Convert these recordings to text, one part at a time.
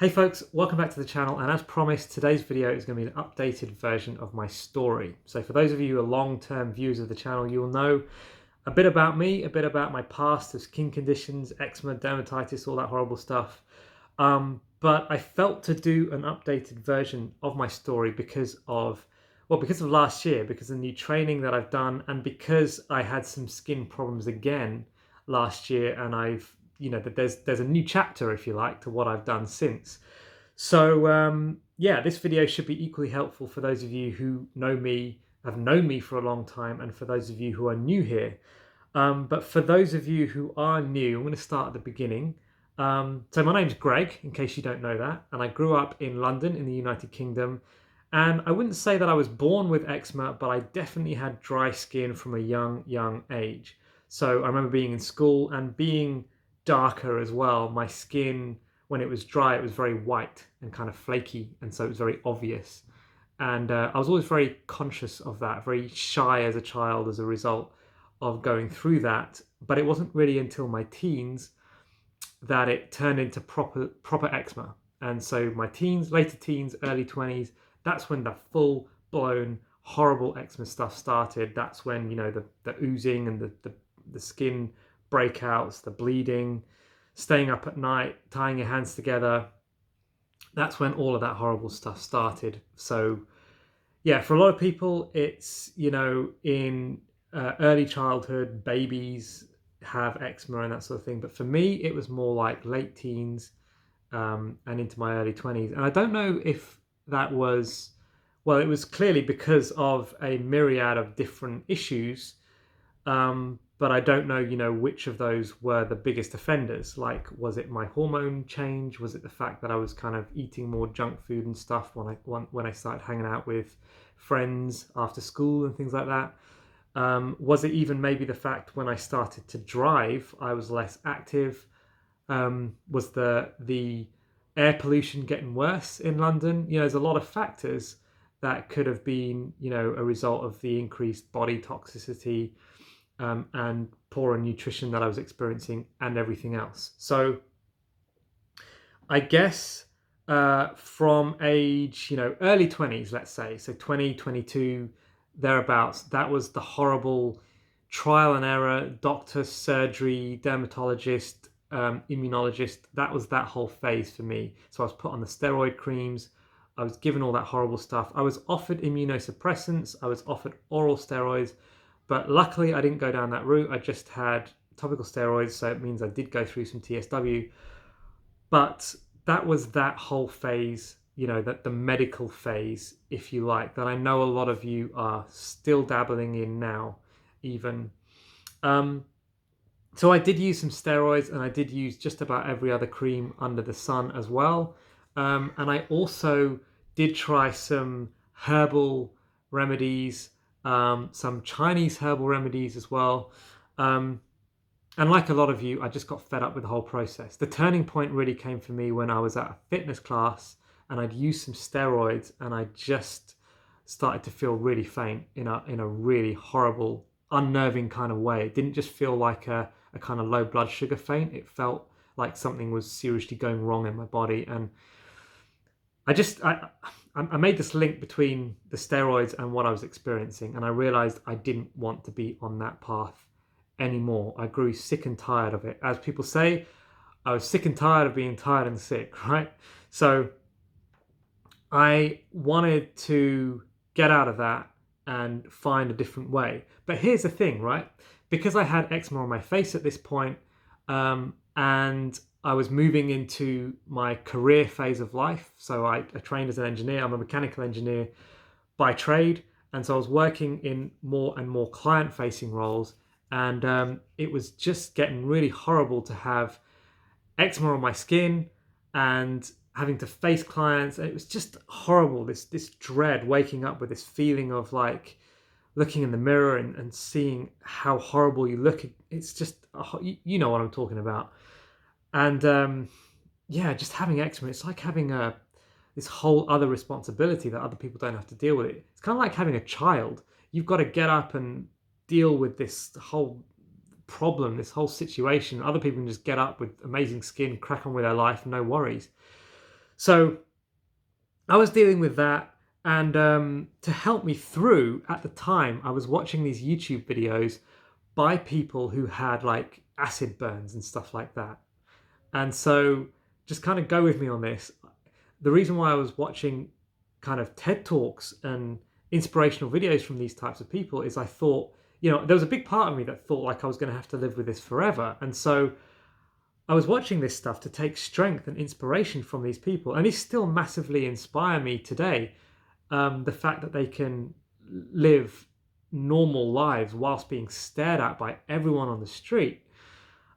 Hey folks, welcome back to the channel, and as promised, today's video is going to be an updated version of my story. So for those of you who are long-term viewers of the channel, you will know a bit about me, a bit about my past of skin conditions, eczema, dermatitis, all that horrible stuff. But I felt to do an updated version of my story because of last year, because of the new training that I've done, and because I had some skin problems again last year, and that there's a new chapter, if you like, to what I've done since. So yeah, this video should be equally helpful for those of you who know me, have known me for a long time, and for those of you who are new here. But for those of you who are new, I'm going to start at the beginning. So my name's Greg, in case you don't know that, and I grew up in London in the United Kingdom. And I wouldn't say that I was born with eczema, but I definitely had dry skin from a young age. So I remember being in school and being darker as well. My skin, when it was dry, it was very white and kind of flaky, and so it was very obvious. And I was always very conscious of that, very shy as a child as a result of going through that. But it wasn't really until my teens that it turned into proper eczema. And so my teens, later teens, early 20s, that's when the full blown horrible eczema stuff started. That's when, the oozing and the skin breakouts, the bleeding, staying up at night, tying your hands together. That's when all of that horrible stuff started. So yeah, for a lot of people, it's, in early childhood, babies have eczema and that sort of thing. But for me, it was more like late teens and into my early 20s. And I don't know if that was, well, it was clearly because of a myriad of different issues. But I don't know, which of those were the biggest offenders. Like, was it my hormone change? Was it the fact that I was kind of eating more junk food and stuff when I started hanging out with friends after school and things like that? Was it even maybe the fact when I started to drive, I was less active? Was the air pollution getting worse in London? There's a lot of factors that could have been, a result of the increased body toxicity and poorer nutrition that I was experiencing and everything else. So I guess from age, early 20s, let's say, so 20, 22, thereabouts, that was the horrible trial and error, doctor, surgery, dermatologist, immunologist. That was that whole phase for me. So I was put on the steroid creams. I was given all that horrible stuff. I was offered immunosuppressants. I was offered oral steroids. But luckily, I didn't go down that route. I just had topical steroids, so it means I did go through some TSW. But that was that whole phase, that the medical phase, if you like, that I know a lot of you are still dabbling in now, even. So I did use some steroids, and I did use just about every other cream under the sun as well. And I also did try some herbal remedies, some Chinese herbal remedies as well. And like a lot of you, I just got fed up with the whole process. The turning point really came for me when I was at a fitness class and I'd used some steroids, and I just started to feel really faint in a really horrible, unnerving kind of way. It didn't just feel like a kind of low blood sugar faint. It felt like something was seriously going wrong in my body. And I made this link between the steroids and what I was experiencing, and I realized I didn't want to be on that path anymore. I grew sick and tired of it. As people say, I was sick and tired of being tired and sick, right? So I wanted to get out of that and find a different way. But here's the thing, right? Because I had eczema on my face at this point, and I was moving into my career phase of life. So I trained as an engineer. I'm a mechanical engineer by trade. And so I was working in more and more client-facing roles. And it was just getting really horrible to have eczema on my skin and having to face clients. It was just horrible, this dread, waking up with this feeling of like looking in the mirror and seeing how horrible you look. It's just, you know what I'm talking about. And yeah, just having eczema, it's like having this whole other responsibility that other people don't have to deal with it. It's kind of like having a child. You've got to get up and deal with this whole problem, this whole situation. Other people can just get up with amazing skin, crack on with their life, no worries. So I was dealing with that, and to help me through, at the time, I was watching these YouTube videos by people who had like acid burns and stuff like that. And so, just kind of go with me on this. The reason why I was watching kind of TED Talks and inspirational videos from these types of people is I thought, there was a big part of me that thought like I was going to have to live with this forever. And so I was watching this stuff to take strength and inspiration from these people, and these still massively inspire me today. The fact that they can live normal lives whilst being stared at by everyone on the street.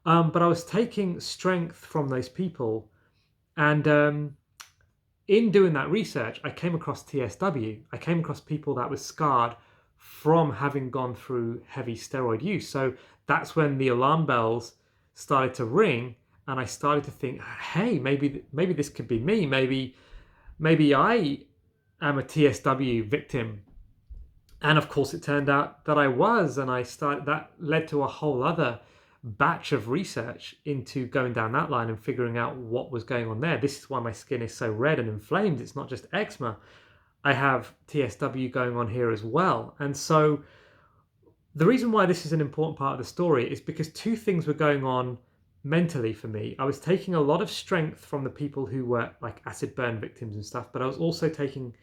But I was taking strength from those people, and in doing that research, I came across TSW. I came across people that were scarred from having gone through heavy steroid use. So that's when the alarm bells started to ring, and I started to think, hey, maybe this could be me. Maybe I am a TSW victim. And of course, it turned out that I was, and that led to a whole other batch of research into going down that line and figuring out what was going on there. This is why my skin is so red and inflamed. It's not just eczema. I have TSW going on here as well. And so the reason why this is an important part of the story is because two things were going on mentally for me. I was taking a lot of strength from the people who were like acid burn victims and stuff, but I was also taking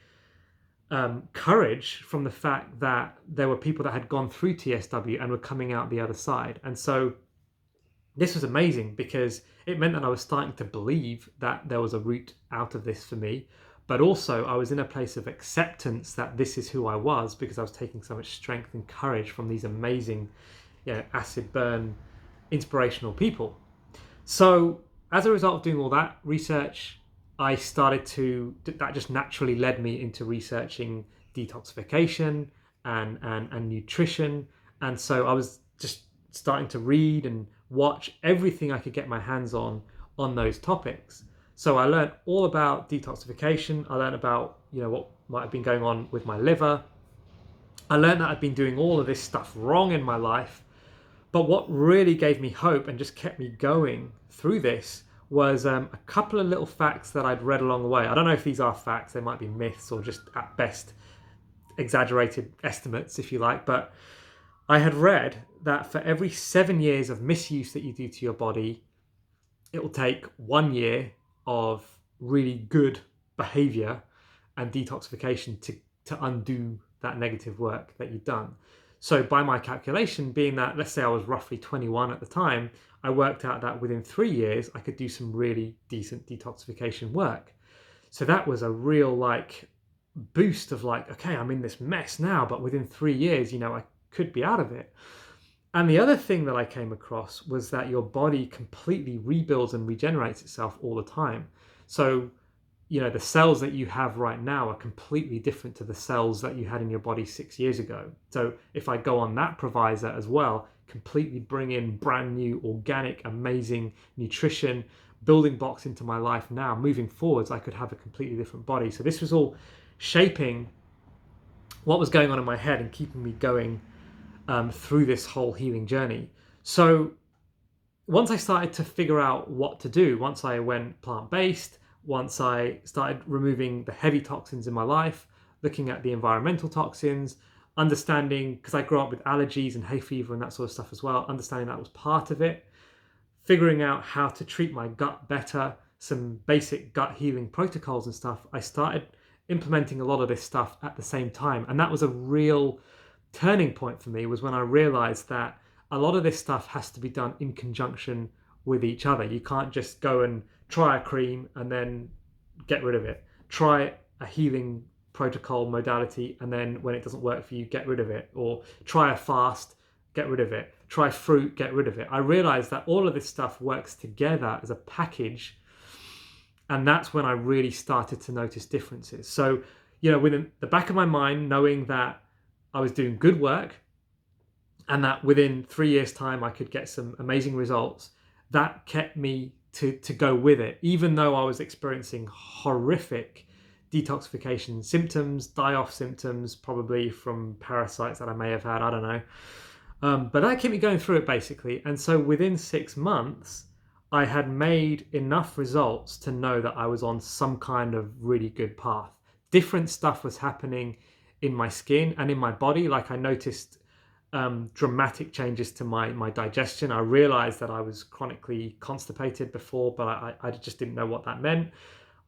courage from the fact that there were people that had gone through TSW and were coming out the other side. And so this was amazing because it meant that I was starting to believe that there was a route out of this for me, but also I was in a place of acceptance that this is who I was, because I was taking so much strength and courage from these amazing, acid burn inspirational people. So as a result of doing all that research, that just naturally led me into researching detoxification and nutrition. And so I was just starting to read and watch everything I could get my hands on those topics. So I learned all about detoxification. I learned about, what might have been going on with my liver. I learned that I'd been doing all of this stuff wrong in my life. But what really gave me hope and just kept me going through this was a couple of little facts that I'd read along the way. I don't know if these are facts, they might be myths or just at best exaggerated estimates, if you like, but I had read that for every 7 years of misuse that you do to your body, it will take 1 year of really good behavior and detoxification to undo that negative work that you've done. So by my calculation, being that, let's say I was roughly 21 at the time, I worked out that within 3 years, I could do some really decent detoxification work. So that was a real boost of okay, I'm in this mess now, but within 3 years, I could be out of it. And the other thing that I came across was that your body completely rebuilds and regenerates itself all the time. So, the cells that you have right now are completely different to the cells that you had in your body 6 years ago. So if I go on that provisor as well, completely bring in brand new, organic, amazing nutrition, building blocks into my life now, moving forwards, I could have a completely different body. So this was all shaping what was going on in my head and keeping me going through this whole healing journey. So once I started to figure out what to do, once I went plant-based, once I started removing the heavy toxins in my life, looking at the environmental toxins, understanding, because I grew up with allergies and hay fever and that sort of stuff as well, understanding that was part of it, figuring out how to treat my gut better, some basic gut healing protocols and stuff, I started implementing a lot of this stuff at the same time. And that was a real turning point for me, was when I realized that a lot of this stuff has to be done in conjunction with each other. You can't just go and try a cream and then get rid of it. Try a healing protocol modality, and then when it doesn't work for you, get rid of it. Or try a fast, get rid of it. Try fruit, get rid of it. I realized that all of this stuff works together as a package, and that's when I really started to notice differences. So, within the back of my mind, knowing that I was doing good work and that within 3 years' time I could get some amazing results, that kept me to go with it, even though I was experiencing horrific detoxification symptoms, die-off symptoms, probably from parasites that I may have had, I don't know. But that kept me going through it basically. And so within 6 months, I had made enough results to know that I was on some kind of really good path. Different stuff was happening in my skin and in my body. Like I noticed dramatic changes to my digestion. I realized that I was chronically constipated before, but I just didn't know what that meant.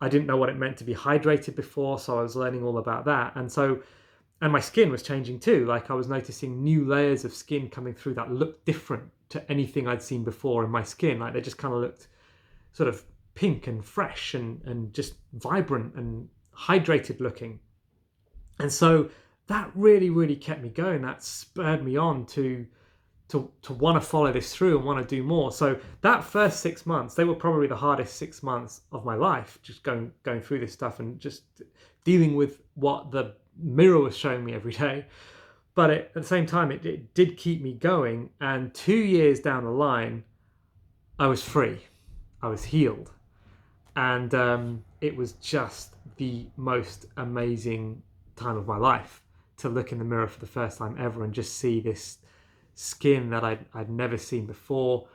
I didn't know what it meant to be hydrated before, so I was learning all about that. And my skin was changing too. Like I was noticing new layers of skin coming through that looked different to anything I'd seen before in my skin. Like they just kind of looked sort of pink and fresh and just vibrant and hydrated looking. And so that really, really kept me going. That spurred me on to want to follow this through and want to do more. So that first 6 months, they were probably the hardest 6 months of my life, just going through this stuff and just dealing with what the mirror was showing me every day. But at the same time, it did keep me going. And 2 years down the line, I was free. I was healed. And it was just the most amazing time of my life to look in the mirror for the first time ever and just see this skin that I'd never seen before.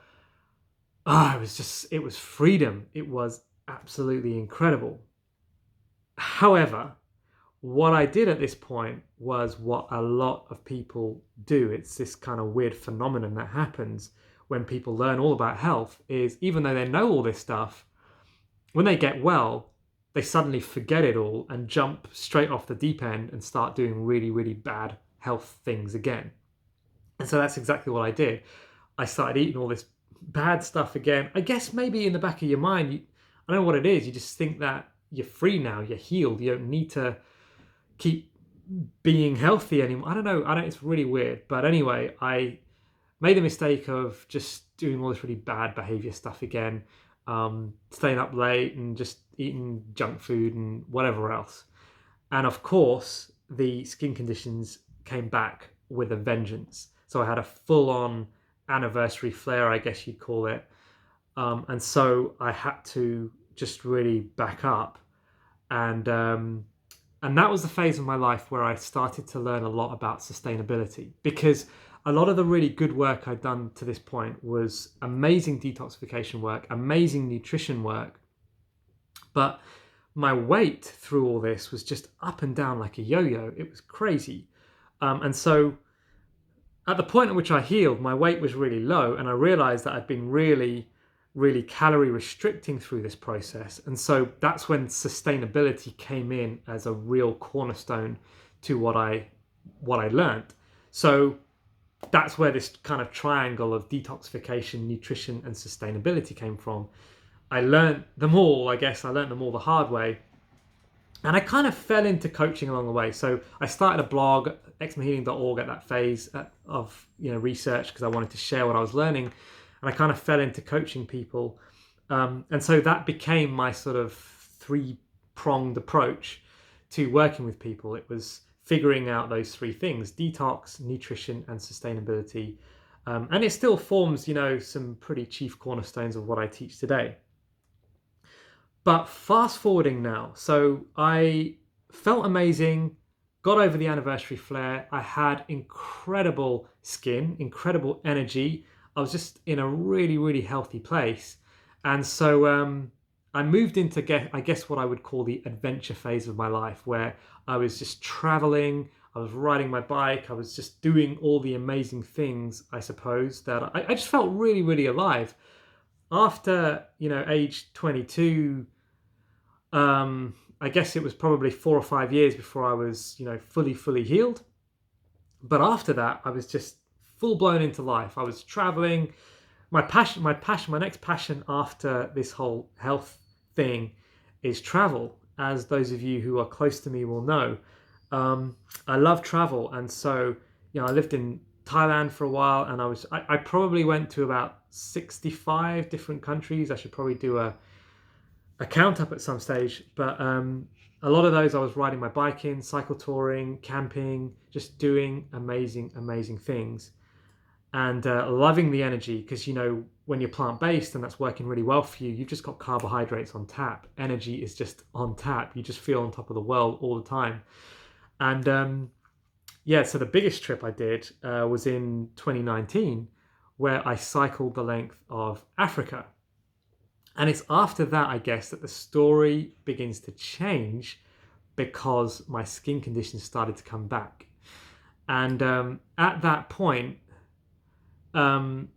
It was freedom. It was absolutely incredible. However, what I did at this point was what a lot of people do. It's this kind of weird phenomenon that happens when people learn all about health, is even though they know all this stuff, when they get well, they suddenly forget it all and jump straight off the deep end and start doing really, really bad health things again. And so that's exactly what I did. I started eating all this bad stuff again. I guess maybe in the back of your mind, I don't know what it is. You just think that you're free now, you're healed. You don't need to keep being healthy anymore. I don't know. It's really weird. But anyway, I made the mistake of just doing all this really bad behavior stuff again, staying up late and just eating junk food and whatever else. And of course, the skin conditions came back with a vengeance. So I had a full-on anniversary flare, I guess you'd call it. And so I had to just really back up. And that was the phase of my life where I started to learn a lot about sustainability, because a lot of the really good work I'd done to this point was amazing detoxification work, amazing nutrition work. But my weight through all this was just up and down like a yo-yo. It was crazy. And so at the point at which I healed, my weight was really low, and I realized that I'd been really, really calorie restricting through this process. And so that's when sustainability came in as a real cornerstone to what I learned. So that's where this kind of triangle of detoxification, nutrition, and sustainability came from. I learned them all, I guess. I learned them all the hard way. And I kind of fell into coaching along the way. So I started a blog, eczemahealing.org, at that phase of research, because I wanted to share what I was learning. And I kind of fell into coaching people. And so that became my sort of three-pronged approach to working with people. It was figuring out those three things: detox, nutrition, and sustainability. And it still forms, some pretty chief cornerstones of what I teach today. But fast forwarding now, so I felt amazing, got over the anniversary flare. I had incredible skin, incredible energy. I was just in a really, really healthy place. And so I moved into, I guess, what I would call the adventure phase of my life, where I was just traveling, I was riding my bike, I was just doing all the amazing things, I suppose, that I just felt really, really alive. After, age 22, I guess it was probably 4 or 5 years before I was, fully healed. But after that, I was just full blown into life. I was traveling. My next passion after this whole health thing is travel. As those of you who are close to me will know, I love travel. And so, I lived in Thailand for a while, and I probably went to about 65 different countries. I should probably do a count up at some stage, but a lot of those I was riding my bike in, cycle touring, camping, just doing amazing things, and loving the energy, because when you're plant-based and that's working really well for you, you've just got carbohydrates on tap. Energy is just on tap. You just feel on top of the world all the time. And so the biggest trip I did was in 2019, where I cycled the length of Africa. And it's after that, I guess, that the story begins to change because my skin conditions started to come back. And at that point, um,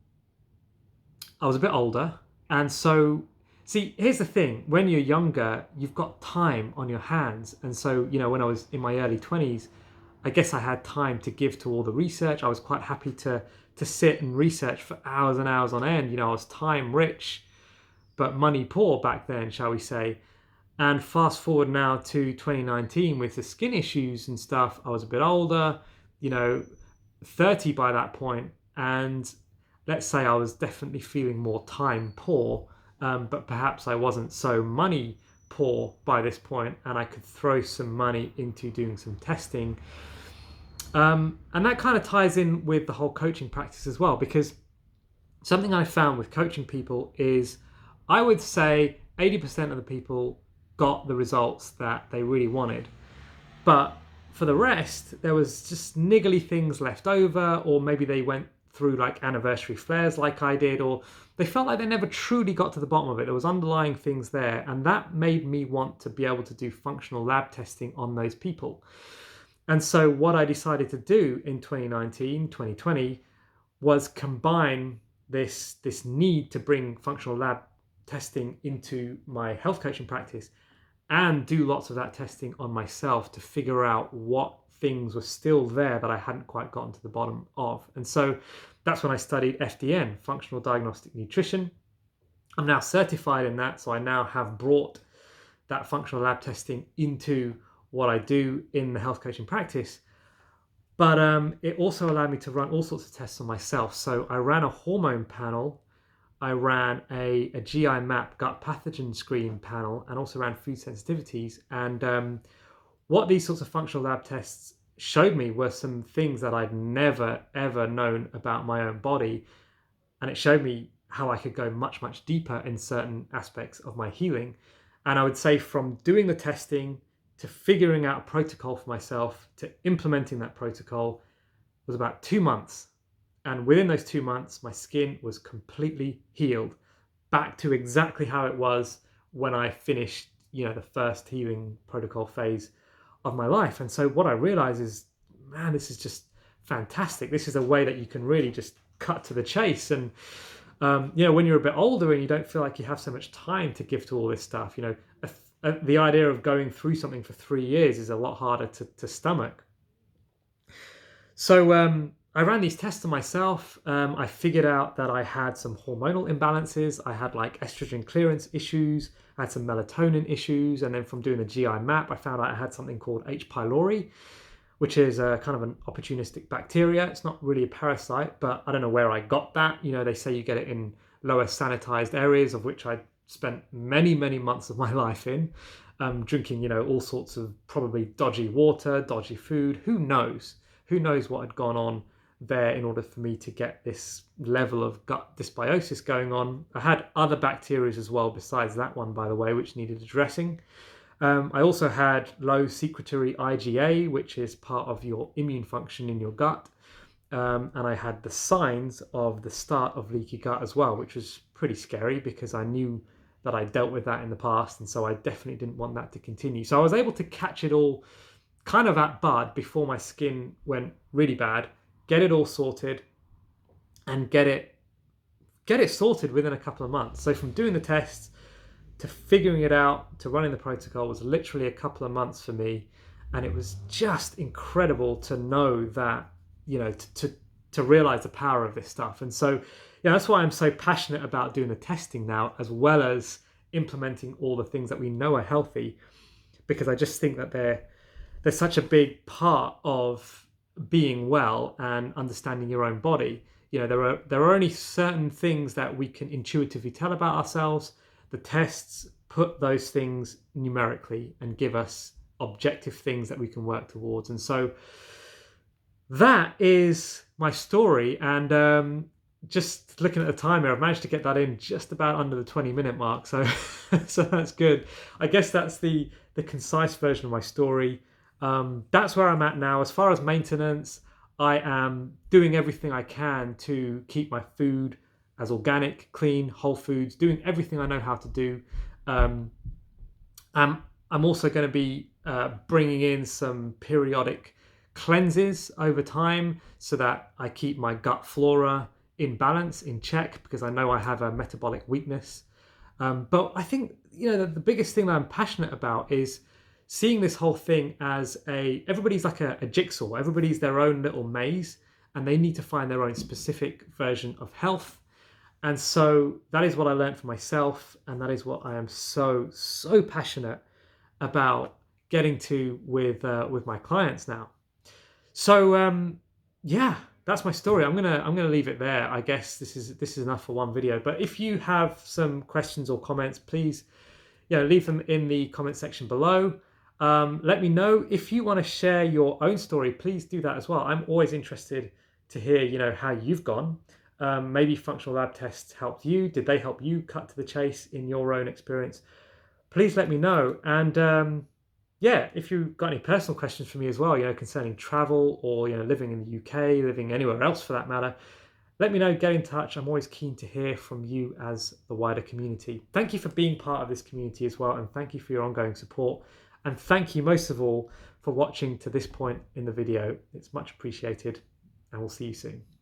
I was a bit older. And so, see, here's the thing. When you're younger, you've got time on your hands. And so, when I was in my early 20s, I guess I had time to give to all the research. I was quite happy to sit and research for hours and hours on end. I was time rich, but money poor back then, shall we say. And fast forward now to 2019 with the skin issues and stuff, I was a bit older, 30 by that point, and let's say I was definitely feeling more time poor, but perhaps I wasn't so money poor by this point, and I could throw some money into doing some testing. And that kind of ties in with the whole coaching practice as well, because something I found with coaching people is I would say 80% of the people got the results that they really wanted. But for the rest, there was just niggly things left over, or maybe they went through like anniversary flares like I did, or they felt like they never truly got to the bottom of it. There was underlying things there, and that made me want to be able to do functional lab testing on those people. And so what I decided to do in 2019, 2020 was combine this need to bring functional lab testing into my health coaching practice and do lots of that testing on myself to figure out what things were still there that I hadn't quite gotten to the bottom of. And so that's when I studied FDN, Functional Diagnostic Nutrition. I'm now certified in that, so I now have brought that functional lab testing into what I do in the health coaching practice. But it also allowed me to run all sorts of tests on myself. So I ran a hormone panel, I ran a GI map gut pathogen screen panel, and also ran food sensitivities. And what these sorts of functional lab tests showed me were some things that I'd never, ever known about my own body. And it showed me how I could go much, much deeper in certain aspects of my healing. And I would say from doing the testing to figuring out a protocol for myself to implementing that protocol was about 2 months. And within those 2 months, my skin was completely healed, back to exactly how it was when I finished, the first healing protocol phase of my life. And so what I realized is, man, this is just fantastic. This is a way that you can really just cut to the chase. And, when you're a bit older and you don't feel like you have so much time to give to all this stuff, the idea of going through something for 3 years is a lot harder to stomach. So I ran these tests on myself. I figured out that I had some hormonal imbalances. I had like estrogen clearance issues. I had some melatonin issues. And then from doing the GI map, I found out I had something called H. pylori, which is a kind of an opportunistic bacteria. It's not really a parasite, but I don't know where I got that. They say you get it in lower sanitized areas, of which I spent many, many months of my life in, drinking, all sorts of probably dodgy water, dodgy food. Who knows what had gone on there in order for me to get this level of gut dysbiosis going on. I had other bacteria as well besides that one, by the way, which needed addressing. I also had low secretory IgA, which is part of your immune function in your gut. And I had the signs of the start of leaky gut as well, which was pretty scary because I knew that I dealt with that in the past. And so I definitely didn't want that to continue. So I was able to catch it all kind of at bud before my skin went really bad, get it all sorted, and get it sorted within a couple of months. So from doing the tests to figuring it out to running the protocol was literally a couple of months for me. And it was just incredible to know that, to realize the power of this stuff. And so, that's why I'm so passionate about doing the testing now, as well as implementing all the things that we know are healthy, because I just think that they're such a big part of being well and understanding your own body. There are only certain things that we can intuitively tell about ourselves. The tests put those things numerically and give us objective things that we can work towards. And so that is my story. And just looking at the timer, I've managed to get that in just about under the 20-minute mark. So that's good. I guess that's the concise version of my story. That's where I'm at now. As far as maintenance, I am doing everything I can to keep my food as organic, clean, whole foods, doing everything I know how to do. Um, I'm also going to be bringing in some periodic cleanses over time so that I keep my gut flora in balance, in check, because I know I have a metabolic weakness. But I think, the biggest thing that I'm passionate about is seeing this whole thing as everybody's like a jigsaw, everybody's their own little maze, and they need to find their own specific version of health. And so that is what I learned for myself, and that is what I am so passionate about getting to with my clients now. So yeah, that's my story. I'm gonna leave it there. I guess this is enough for one video. But if you have some questions or comments, please leave them in the comment section below. Let me know if you want to share your own story. Please do that as well. I'm always interested to hear how you've gone. Maybe functional lab tests helped you. Did they help you cut to the chase in your own experience? Please let me know. And if you've got any personal questions for me as well, concerning travel or living in the UK, living anywhere else for that matter, let me know. Get in touch. I'm always keen to hear from you as the wider community. Thank you for being part of this community as well, and thank you for your ongoing support. And thank you most of all for watching to this point in the video. It's much appreciated, and we'll see you soon.